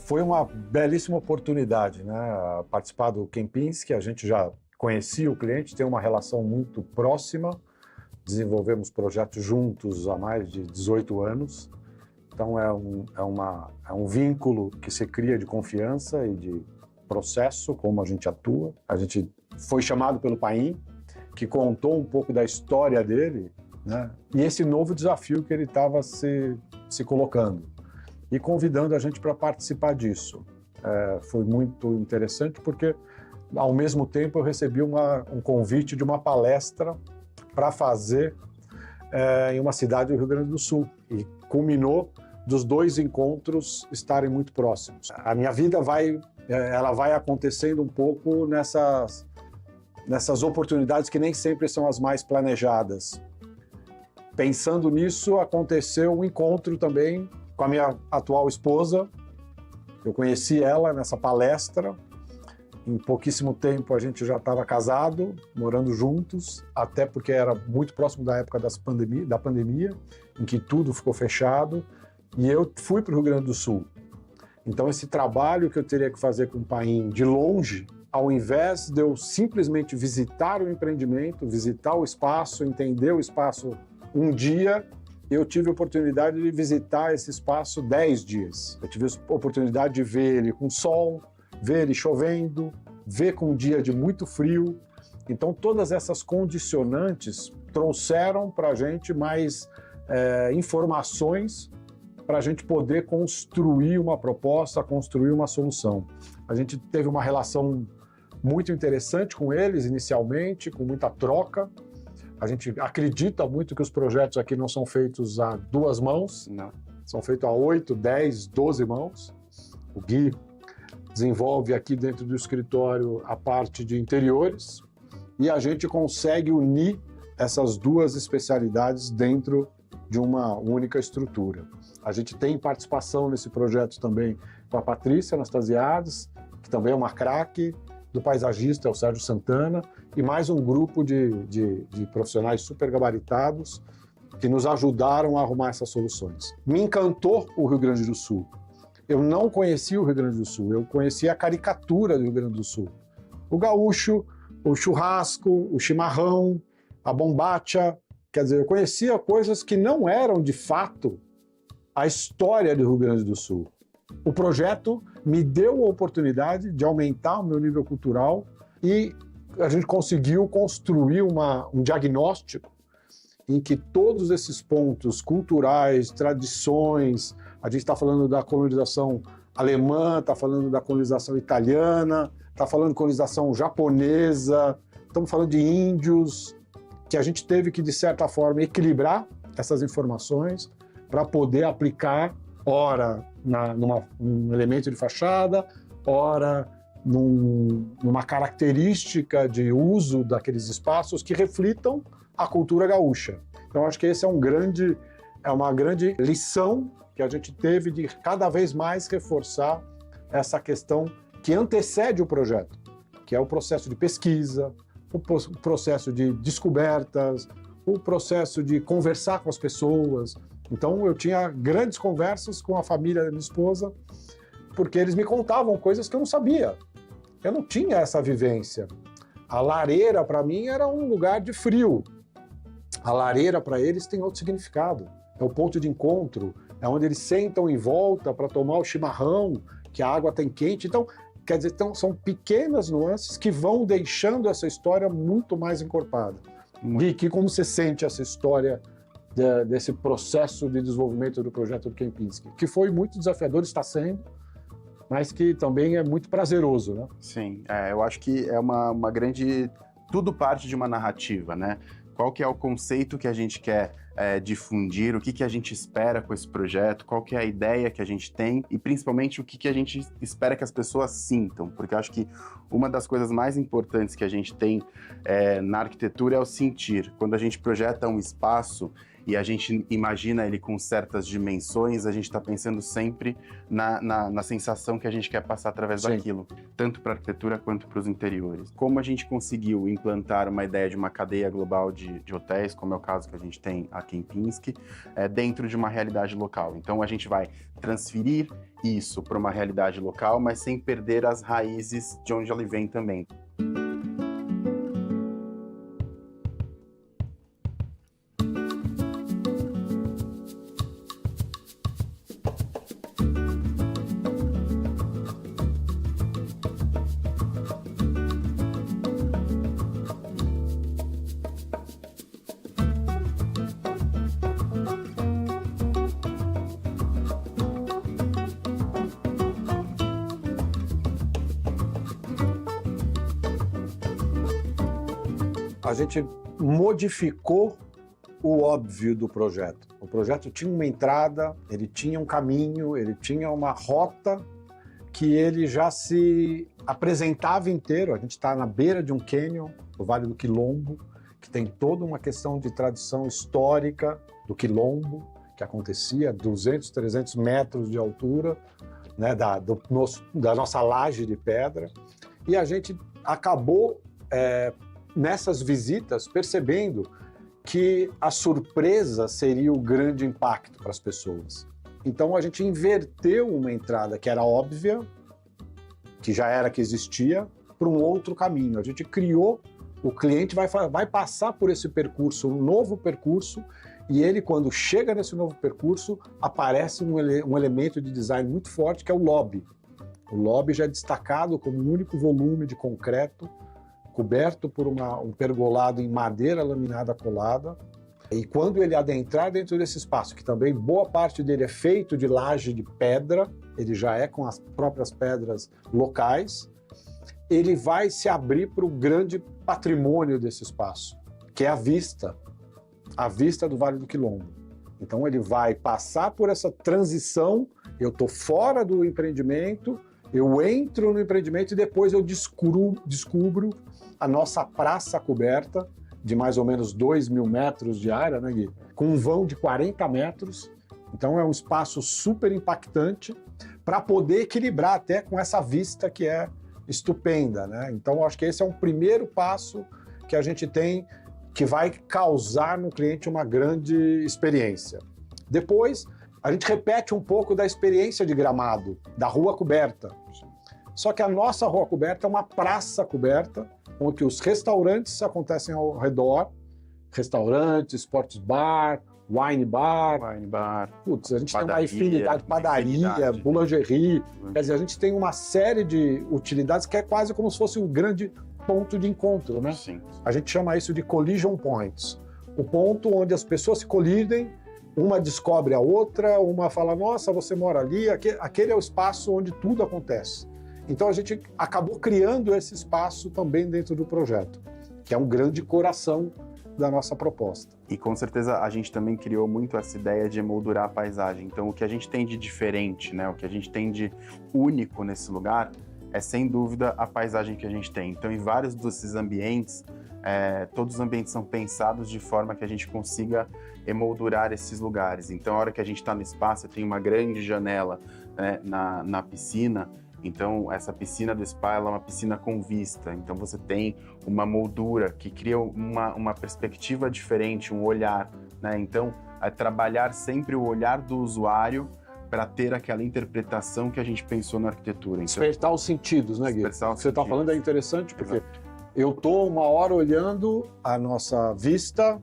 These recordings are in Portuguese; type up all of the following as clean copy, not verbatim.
Foi uma belíssima oportunidade, né? Participar do Kempinski, a gente já conhecia o cliente, tem uma relação muito próxima, desenvolvemos projetos juntos há mais de 18 anos, então é um vínculo que se cria de confiança e de processo, como a gente atua. A gente foi chamado pelo Paim, que contou um pouco da história dele, né? E esse novo desafio que ele estava se colocando e convidando a gente para participar disso. Foi muito interessante porque, ao mesmo tempo, eu recebi um convite de uma palestra para fazer em uma cidade do Rio Grande do Sul, e culminou dos dois encontros estarem muito próximos. A minha vida vai acontecendo um pouco nessas oportunidades que nem sempre são as mais planejadas. Pensando nisso, aconteceu um encontro também com a minha atual esposa. Eu conheci ela nessa palestra. Em pouquíssimo tempo a gente já estava casado, morando juntos, até porque era muito próximo da época da pandemia, em que tudo ficou fechado, e eu fui para o Rio Grande do Sul. Então esse trabalho que eu teria que fazer com o Paim de longe, ao invés de eu simplesmente visitar o empreendimento, visitar o espaço, entender o espaço um dia, eu tive a oportunidade de visitar esse espaço 10 dias. Eu tive a oportunidade de ver ele com sol, ver ele chovendo, ver com um dia de muito frio. Então todas essas condicionantes trouxeram para a gente mais informações para a gente poder construir uma proposta, construir uma solução. A gente teve uma relação muito interessante com eles inicialmente, com muita troca. A gente acredita muito que os projetos aqui não são feitos a duas mãos, não. São feitos a 8, 10, 12 mãos. O Gui desenvolve aqui dentro do escritório a parte de interiores e a gente consegue unir essas duas especialidades dentro de uma única estrutura. A gente tem participação nesse projeto também com a Patrícia Anastasiades, que também é uma craque, do paisagista, é o Sérgio Santana, e mais um grupo de profissionais super gabaritados que nos ajudaram a arrumar essas soluções. Me encantou o Rio Grande do Sul. Eu não conhecia o Rio Grande do Sul, eu conhecia a caricatura do Rio Grande do Sul. O gaúcho, o churrasco, o chimarrão, a bombacha, quer dizer, eu conhecia coisas que não eram de fato a história do Rio Grande do Sul. O projeto me deu a oportunidade de aumentar o meu nível cultural e a gente conseguiu construir um diagnóstico em que todos esses pontos culturais, tradições, a gente está falando da colonização alemã, está falando da colonização italiana, está falando de colonização japonesa, estamos falando de índios, que a gente teve que, de certa forma, equilibrar essas informações para poder aplicar, ora num elemento de fachada, ora numa característica de uso daqueles espaços que reflitam a cultura gaúcha. Então, acho que esse é uma grande lição que a gente teve de cada vez mais reforçar essa questão que antecede o projeto, que é o processo de pesquisa, o processo de descobertas, o processo de conversar com as pessoas. Então, eu tinha grandes conversas com a família da minha esposa, porque eles me contavam coisas que eu não sabia. Eu não tinha essa vivência. A lareira, para mim, era um lugar de frio. A lareira, para eles, tem outro significado. É o ponto de encontro, é onde eles sentam em volta para tomar o chimarrão, que a água tem quente. Então, quer dizer, são pequenas nuances que vão deixando essa história muito mais encorpada. Gui, como você sente essa história desse processo de desenvolvimento do projeto do Kempinski? Que foi muito desafiador, está sendo, mas que também é muito prazeroso, né? Sim, eu acho que é uma grande... Tudo parte de uma narrativa, né? Qual que é o conceito que a gente quer difundir, o que a gente espera com esse projeto, qual que é a ideia que a gente tem e principalmente o que a gente espera que as pessoas sintam, porque eu acho que uma das coisas mais importantes que a gente tem na arquitetura é o sentir. Quando a gente projeta um espaço e a gente imagina ele com certas dimensões, a gente está pensando sempre na sensação que a gente quer passar através Sim. daquilo, tanto para a arquitetura quanto para os interiores. Como a gente conseguiu implantar uma ideia de uma cadeia global de hotéis, como é o caso que a gente tem a Kempinski, dentro de uma realidade local. Então a gente vai transferir isso para uma realidade local, mas sem perder as raízes de onde ele vem também. A gente modificou o óbvio do projeto. O projeto tinha uma entrada, ele tinha um caminho, ele tinha uma rota que ele já se apresentava inteiro. A gente está na beira de um cânion, o Vale do Quilombo, que tem toda uma questão de tradição histórica do Quilombo, que acontecia a 200, 300 metros de altura, né, da nossa laje de pedra. E a gente acabou, nessas visitas, percebendo que a surpresa seria o grande impacto para as pessoas. Então a gente inverteu uma entrada que era óbvia, que já era que existia, para um outro caminho. A gente criou, o cliente vai passar por esse percurso, um novo percurso, e ele, quando chega nesse novo percurso, aparece um elemento de design muito forte, que é o lobby. O lobby já é destacado como um único volume de concreto, coberto por um pergolado em madeira laminada colada. E quando ele adentrar dentro desse espaço, que também boa parte dele é feito de laje de pedra, ele já é com as próprias pedras locais, ele vai se abrir para o grande patrimônio desse espaço, que é a vista do Vale do Quilombo. Então ele vai passar por essa transição, eu estou fora do empreendimento, eu entro no empreendimento e depois eu descubro a nossa praça coberta, de mais ou menos 2.000 metros de área, né, Gui? Com um vão de 40 metros. Então é um espaço super impactante para poder equilibrar até com essa vista que é estupenda, né? Então acho que esse é um primeiro passo que a gente tem, que vai causar no cliente uma grande experiência. Depois, a gente repete um pouco da experiência de Gramado, da rua coberta. Só que a nossa rua coberta é uma praça coberta, onde os restaurantes acontecem ao redor, restaurantes, sports bar, wine bar. Putz, a gente tem uma infinidade, padaria, boulangerie. Quer dizer, a gente tem uma série de utilidades que é quase como se fosse um grande ponto de encontro, né? Sim. A gente chama isso de collision points. O ponto onde as pessoas se colidem, uma descobre a outra, uma fala, nossa, você mora ali, aquele é o espaço onde tudo acontece. Então a gente acabou criando esse espaço também dentro do projeto, que é um grande coração da nossa proposta. E com certeza a gente também criou muito essa ideia de emoldurar a paisagem. Então o que a gente tem de diferente, né, o que a gente tem de único nesse lugar é sem dúvida a paisagem que a gente tem. Então em vários desses ambientes, todos os ambientes são pensados de forma que a gente consiga emoldurar esses lugares. Então a hora que a gente está no espaço, tem uma grande janela, né, na piscina. Então, essa piscina do spa ela é uma piscina com vista. Então, você tem uma moldura que cria uma perspectiva diferente, um olhar, né? Então, é trabalhar sempre o olhar do usuário para ter aquela interpretação que a gente pensou na arquitetura. Então, despertar os sentidos, né, Gui? O que você está falando é interessante, porque Exato. eu estou uma hora olhando a nossa vista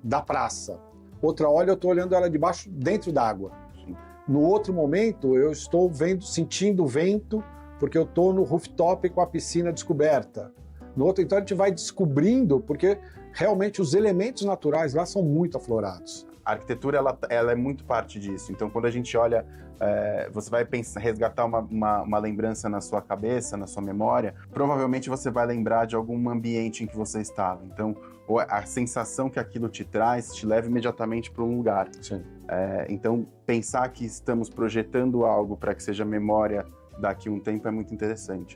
da praça. Outra hora eu estou olhando ela de baixo, dentro d'água. No outro momento, eu estou sentindo o vento, porque eu estou no rooftop com a piscina descoberta. No outro, então, a gente vai descobrindo, porque realmente os elementos naturais lá são muito aflorados. A arquitetura, ela é muito parte disso. Então, quando a gente olha, você vai resgatar uma lembrança na sua cabeça, na sua memória, provavelmente você vai lembrar de algum ambiente em que você estava. Então, a sensação que aquilo te traz te leva imediatamente para um lugar. Sim. Então, pensar que estamos projetando algo para que seja memória daqui a um tempo é muito interessante.